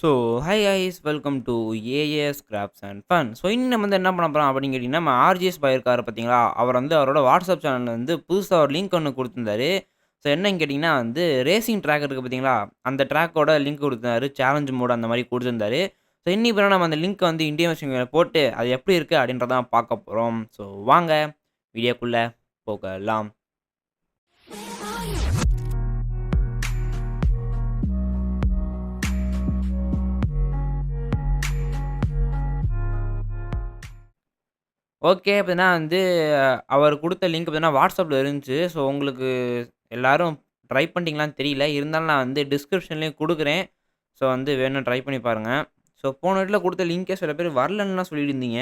So, hi guys welcome to as crafts and fun. So, இன்னைக்கு நம்ம வந்து என்ன பண்ண போறோம் அப்படின்னு கேட்டீங்கன்னா, நம்ம ஆர்ஜிஎஸ் பாய் இருக்காரு பார்த்தீங்களா? அவர் வந்து அவரோட வாட்ஸ்அப் சேனல்ல வந்து புதுசா ஒரு லிங்க் ஒண்ணு குடுத்திருந்தாரு. ஸோ, என்னன்னு கேட்டீங்கன்னா வந்து ரேசிங் ட்ராக் இருக்கு பார்த்தீங்களா? அந்த ட்ராக்கோட லிங்க் குடுத்திருந்தாரு. சேலஞ்ச் மோட் அந்த மாரி குடுத்திருந்தாரு. ஸோ, இன்னைக்கு பார்த்தீங்கன்னா நம்ம அந்த லிங்க்க வந்து இன்டிமேஷன்ல போட்டு அது எப்படி இருக்கு அப்படின்றத தான் பார்க்க போறோம். ஸோ, வாங்க வீடியோக்குள்ள போகலாம். ஓகே. அப்பன்னா வந்து அவர் குடுத்த லிங்க் பார்த்தீங்கன்னா WhatsAppல இருந்துச்சு. ஸோ உங்களுக்கு எல்லாரும் ட்ரை பண்ணிட்டீங்களான்னு தெரியல. இருந்தாலும் நான் வந்து டிஸ்கிரிப்ஷன்லயும் குடுக்குறேன். ஸோ வந்து வேணும்னா ட்ரை பண்ணி பாருங்க. ஸோ போன வீட்ல குடுத்த லிங்க்கே சில பேர் வரலன்னுலாம் சொல்லியிருந்தீங்க.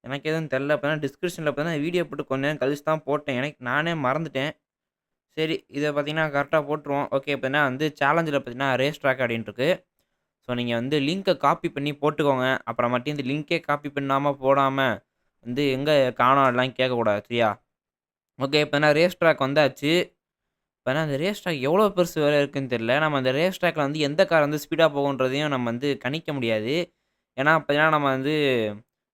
எனக்கு எதுவும் தெரியல. அப்பன்னா டிஸ்கிரிப்ஷன்ல பார்த்தீங்கன்னா வீடியோ போட்டு கொஞ்ச நேரம் கழிச்சு தான் போட்டேன். நானே மறந்துட்டேன். சரி இத பார்த்தீங்கன்னா கரெக்ட்டா போட்டுருவோம். ஓகே. இப்பன்னா வந்து சேலஞ்சில பார்த்தீங்கன்னா ரேஸ் ட்ராக் அப்டின்னு இருக்கு. ஸோ நீங்க வந்து லிங்க்க காப்பி பண்ணி போட்டுக்கோங்க. அப்புறமாட்டி இந்த லிங்க்கே காப்பி பண்ணாம, போடாம வந்து எங்க காணோம் அதெல்லாம் கேட்கக்கூடாது. சரியா? ஓகே. இப்ப ரேஸ் ட்ராக் வந்தாச்சு. இப்ப அந்த ரேஸ் ட்ராக் எவ்வளோ பெருசு வேற இருக்குன்னு தெரியல. நம்ம அந்த ரேஸ் ட்ராக்ல வந்து எந்த கார் வந்து ஸ்பீடா போகுன்றதையும் நம்ம வந்து கணிக்க முடியாது. ஏன்னா, பார்த்தீங்கன்னா நம்ம வந்து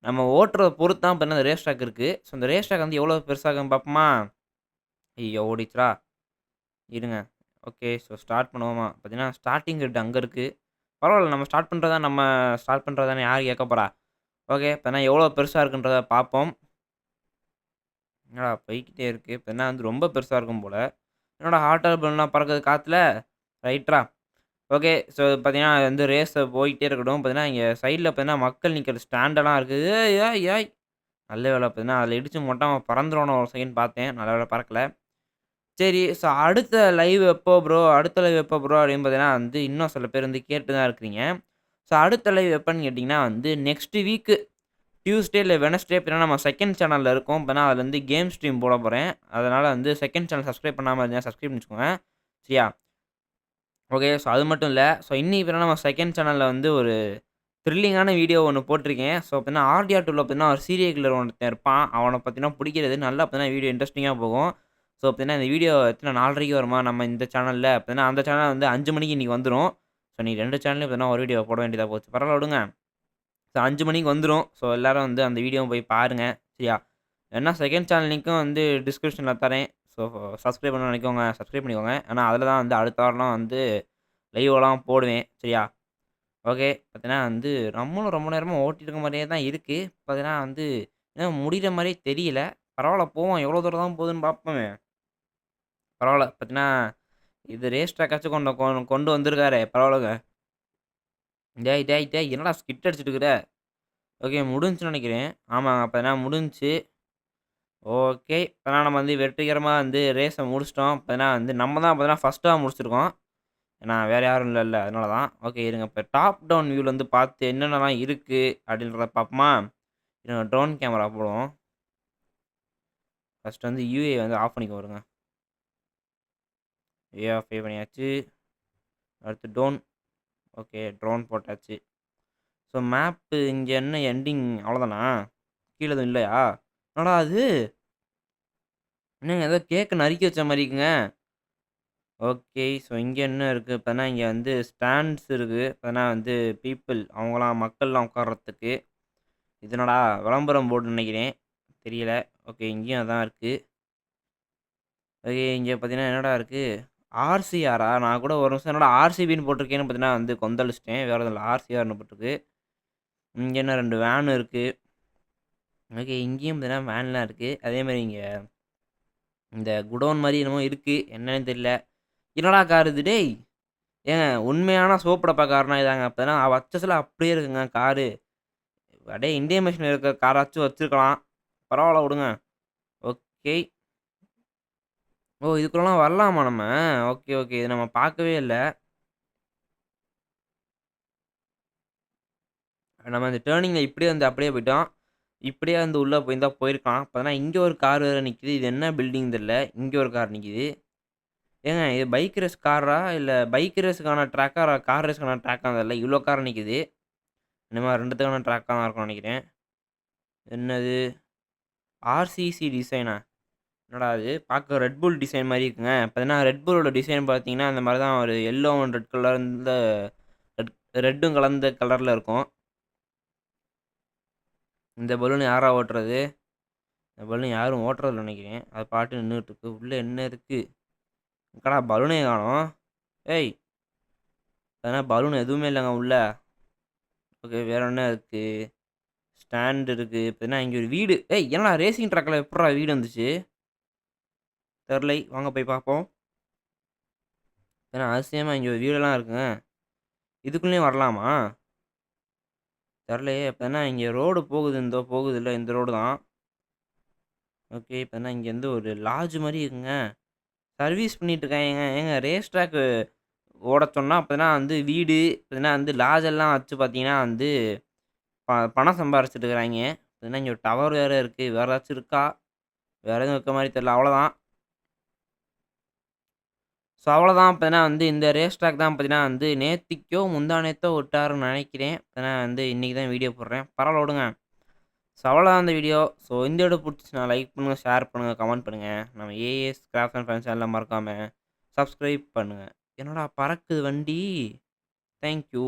நம்ம ஓட்டுறத பொறுத்து தான் பார்த்தீங்கன்னா அந்த ரேஸ் ட்ராக் இருக்கு. ஸோ அந்த ரேஸ் ட்ராக் வந்து எவ்வளோ பெருசா இருக்குன்னு பார்ப்போமா? ஐயய்யோ! ஓடிருச்சுடா. இருங்க. ஓகே. ஸோ ஸ்டார்ட் பண்ணுவோமா? பார்த்தீங்கன்னா ஸ்டார்ட்டிங் ரெட் அங்க இருக்கு. பரவால்ல நம்ம ஸ்டார்ட் பண்றது தானே யார் கேட்க போறா? ஓகே. இப்ப எவ்வளோ பெருசா இருக்குன்றத பார்ப்போம். என்னடா போய்க்கிட்டே இருக்கு. இப்ப வந்து ரொம்ப பெருசா இருக்கும் போல. என்னடா ஹாட் ஏர் பலூன்லாம் பறக்குது காத்துல. ரைட்ரா. ஓகே. ஸோ பார்த்தீங்கன்னா, அது வந்து ரேஸ் போயிட்டே இருக்கட்டும். பார்த்தீங்கன்னா, இங்க சைட்ல பார்த்தீங்கன்னா, மக்கள் நிக்கிற ஸ்டாண்டெல்லாம் இருக்குது. ஏய் ஏய் ஏய்! நல்ல வேல பார்த்தீங்கன்னா, அதில இடிச்சு மொட்டாம பறந்துருவானோ ஒரு செகண்ட் பார்த்தேன். நல்ல வேல பறக்கல. சரி. ஸோ அடுத்த லைவ் எப்போ ப்ரோ? அடுத்த லைவ் எப்போ ப்ரோ? அப்படின்னு பார்த்தீங்கன்னா வந்து, இன்னும் சில பேர் வந்து கேட்டு தான் இருக்கிறீங்க. ஸோ அடுத்த லைவ் எப்பன்னு கேட்டீங்கன்னா வந்து, நெக்ஸ்ட் வீக் டியூஸ்டே இல்ல வெட்னஸ்டே பார்த்தீங்கன்னா, நம்ம செகண்ட் சேனல்ல இருக்கோம். இப்ப அதுல வந்து கேம் ஸ்ட்ரீம் போடப் போறேன். அதனால வந்து செகண்ட் சேனல் சப்ஸ்கிரைப் பண்ணாம இருந்தீங்கன்னா, சப்ஸ்கிரைப் பண்ணி வச்சுக்கோங்க. சரியா? ஓகே. ஸோ அது மட்டும் இல்ல. ஸோ இன்னைக்கு பார்த்தீங்கன்னா, நம்ம செகண்ட் சேனல்ல வந்து ஒரு த்ரில்லிங்கான வீடியோ ஒண்ணு போட்டிருக்கேன். ஸோ பார்த்தீங்கன்னா, ஆர்டிஆர் 2ல பார்த்தீங்கன்னா, ஒரு சீரியல் கில்லர் ஒருத்தன் இருப்பான். அவன பார்த்தீங்கன்னா புடிக்கிறது. நல்லா பார்த்தீங்கன்னா வீடியோ இன்ட்ரஸ்டிங்கா போகும். ஸோ பார்த்தீங்கன்னா, இந்த வீடியோ எத்தன 4:30க்கு வருமா? நம்ம இந்த சேனல்ல. பார்த்தீங்கன்னா, அந்த சேனல் வந்து 5 மணிக்கு இன்னைக்கு வந்துரும். ஸோ இன்னைக்கு 2 சேனல்லயும் பார்த்தீங்கன்னா, ஒரு வீடியோ போட வேண்டியதா போச்சு. பரவால்ல விடுங்க. ஸோ 5 மணிக்கு வந்துரும். ஸோ எல்லாரும் வந்து அந்த வீடியோவ போய் பாருங்க. சரியா? வேணா செகண்ட் சேனல் லிங்க்கும் வந்து டிஸ்கிரிப்ஷன்ல தரேன். ஸோ சப்ஸ்கிரைப் பண்ணணும்னு நெனைக்கிறவங்க சப்ஸ்கிரைப் பண்ணிக்கோங்க. ஏன்னா, அதில தான் வந்து அடுத்த வாரம்லாம் வந்து லைவ்லாம் போடுவேன். சரியா? ஓகே. பார்த்தீங்கன்னா வந்து நம்மளும் ரொம்ப நேரமா ஓட்டிட்டு இருக்க மாரியே தான் இருக்கு. பார்த்தீங்கன்னா வந்து இன்னும் முடியிற மாரியே தெரியல. பரவால்ல போவோம். எவ்வளோ தூரம் தான் போகுதுன்னு பார்ப்போமே. பரவால்ல. பார்த்தீங்கன்னா, இது ரேஸ் ட்ராக்காச்சும் கொண்டு வந்திருக்காரே! பரவால்லங்க. டேய் டேய் டேய் என்னடா ஸ்கிட் அடிச்சிட்டு இருக்கிற? ஓகே முடிஞ்சுச்சுன்னு நெனைக்கிறேன். ஆமாங்க. அப்பன்னா முடிஞ்சுச்சு. ஓகே. இப்பனா நம்ம வந்து வெற்றிகரமா வந்து ரேஸ முடிச்சுட்டோம். இப்பனா வந்து நம்ம தான் பார்த்தீங்கன்னா ஃபர்ஸ்ட்டா முடிச்சிருக்கோம். ஏன்னா வேற யாரும் இல்லல்ல. அதனால தான். ஓகே இருங்க. இப்ப டாப் டவுன் வியூல வந்து பார்த்து என்னென்னலாம் இருக்கு அப்படின்றத பார்ப்போமா? இருங்க ட்ரோன் கேமரா போடுவோம். ஃபர்ஸ்ட் வந்து யூஏ வந்து ஆஃப் பண்ணிக்குவோம் இருங்க. ஆஃப் பண்ணியாச்சு. அடுத்து டோன். ஓகே ட்ரோன் போட்டாச்சு. ஸோ மேப்பு இங்க என்ன எண்டிங் அவ்வளோதானா? கீழ எதுவும் இல்லையா? என்னடா இது? என்னங்க ஏதோ கேக்க நறுக்கி வச்ச மாரி இருக்குங்க. ஓகே. ஸோ இங்க என்ன இருக்கு? இப்பன்னா இங்க வந்து ஸ்டாண்ட்ஸ் இருக்கு. இப்பன்னா வந்து பீப்பிள் அவங்கலாம் மக்கள்லாம் உட்கார்றதுக்கு. இது என்னடா விளம்பரம் போர்டுன்னு நெனைக்கிறேன். தெரியல. ஓகே இங்கேயும் அதான் இருக்கு. ஓகே இங்க பார்த்தீங்கன்னா என்னடா இருக்கு? ஆர்சிஆரா? நான் கூட ஒரு நிமிஷம் என்னடா ஆர்சிபின்னு போட்டிருக்கேன்னு பார்த்தீங்கன்னா வந்து கொந்தளிச்சுட்டேன். வேற எதுவும் இல்ல. ஆர்சிஆர்ன்னு போட்டிருக்கு. இங்க என்ன 2 வேன் இருக்கு. ஓகே இங்கேயும் பார்த்தீங்கன்னா வேன்லாம் இருக்கு. அதேமாரி இங்க இந்த குடோன் மாரி என்னமோ இருக்கு. என்னன்னு தெரியல. என்னடா கார் இது டேய்! ஏங்க உண்மையான சோப்பு டப்பா கார்னா இதாங்க. அப்பன்னா வச்சதுல அப்படியே இருக்குங்க காரு. அப்படியே இந்தியன் மெஷின் இருக்க காராச்சும் வச்சிருக்கலாம். பரவால்ல விடுங்க. ஓகே. ஓ! இதுக்குள்ளலாம் வரலாமா நம்ம? Okay, okay. இது நம்ம பார்க்கவே இல்ல. நம்ம அந்த டர்னிங்ல இப்படியே வந்து அப்படியே போயிட்டோம். இப்படியே வந்து உள்ள போயிருந்தா போயிருக்கலாம். பார்த்தீங்கன்னா இங்க ஒரு கார் வேற நிக்குது. இது என்ன பில்டிங் தெரியல. இங்க ஒரு கார் நிக்குது. ஏங்க இது பைக் ரேஸ் காரா? இல்ல பைக் ரேஸ்க்கான ட்ராக்கா? கார் ரேஸ்க்கான ட்ராக்கான்னு தெரியல. இவ்ளோ கார் நிக்குது. இனிமே 2த்துக்கான ட்ராக்கா தான் இருக்கும்னு நெனைக்கிறேன். என்னது? ஆர்சிசி டிசைனா? என்னடா இது? பார்க்க ரெட் புல் டிசைன் மாரி இருக்குங்க. பார்த்தீங்கன்னா, ரெட் புல்லோட டிசைன் பார்த்தீங்கன்னா, அந்த மாரி தான் ஒரு எல்லோ அண்ட் ரெட் கலர்ல ரெட்டும் கலந்த கலரில் இருக்கும். இந்த பலூன் யாரா ஓட்டுறது? இந்த பலூன் யாரும் ஓட்டுறதில்ல நினைக்கிறேன். அது பாட்டு நின்றுட்டு இருக்கு. உள்ளே என்ன இருக்கு? எங்கடா பலூனே காணோம். ஏய், அதனால் பலூன் எதுவுமே இல்லைங்க உள்ள. ஓகே, வேற என்ன இருக்கு? ஸ்டாண்ட் இருக்கு. இப்போனா இங்கே ஒரு வீடு. ஏய், என்னடா ரேசிங் ட்ராக்கில் எப்படா வீடு வந்துச்சு? தெரிலை, வாங்க போய் பார்ப்போம். ஏன்னா அதிசயமாக இங்கே ஒரு வீடெல்லாம் இருக்குங்க. இதுக்குள்ளேயும் வரலாமா? தெரிலையே. இப்போனா இங்கே ரோடு போகுது. இந்த போகுது இல்லை, இந்த ரோடு தான். ஓகே, இப்போனா இங்கேருந்து ஒரு லாட்ஜ் மாதிரி இருக்குங்க. சர்வீஸ் பண்ணிட்டு இருக்காங்க. ஏங்க ரேஸ் ட்ராக்கு ஓட சொன்னா அப்போனா வந்து வீடு, இல்லைனா வந்து லாட்ஜ் எல்லாம் வச்சு பார்த்தீங்கன்னா வந்து பணம் சம்பாரிச்சுட்டு இருக்கிறாங்க. இல்லைனா இங்கே ஒரு டவர் வேறு இருக்குது. வேறு ஏதாச்சும் இருக்கா? வேறு எதுவும் இருக்க மாதிரி தெரில. அவ்வளோதான். ஸோ அவ்வளோதான். பார்த்தீங்கன்னா வந்து இந்த ரேஸ் ட்ராக் தான் பார்த்தீங்கன்னா வந்து நேத்திக்கோ முந்தா நேத்தோ விட்டாருன்னு நினைக்கிறேன். ஏன்னா வந்து இன்றைக்கி தான் வீடியோ போடுறேன். பரவாயில்ல விடுங்க. ஸோ அவ்வளோதான் அந்த வீடியோ. ஸோ இந்த வீடியோ பிடிச்சிச்சுன்னா லைக் பண்ணுங்கள், ஷேர் பண்ணுங்கள், கமெண்ட் பண்ணுங்கள். நம்ம ஏஎஸ் கிராஃப்ட் அண்ட் ஃப்ரெண்ட்ஸ் எல்லாம் மறக்காமல் சப்ஸ்கிரைப் பண்ணுங்கள். என்னடா பறக்குது வண்டி. தேங்க்யூ.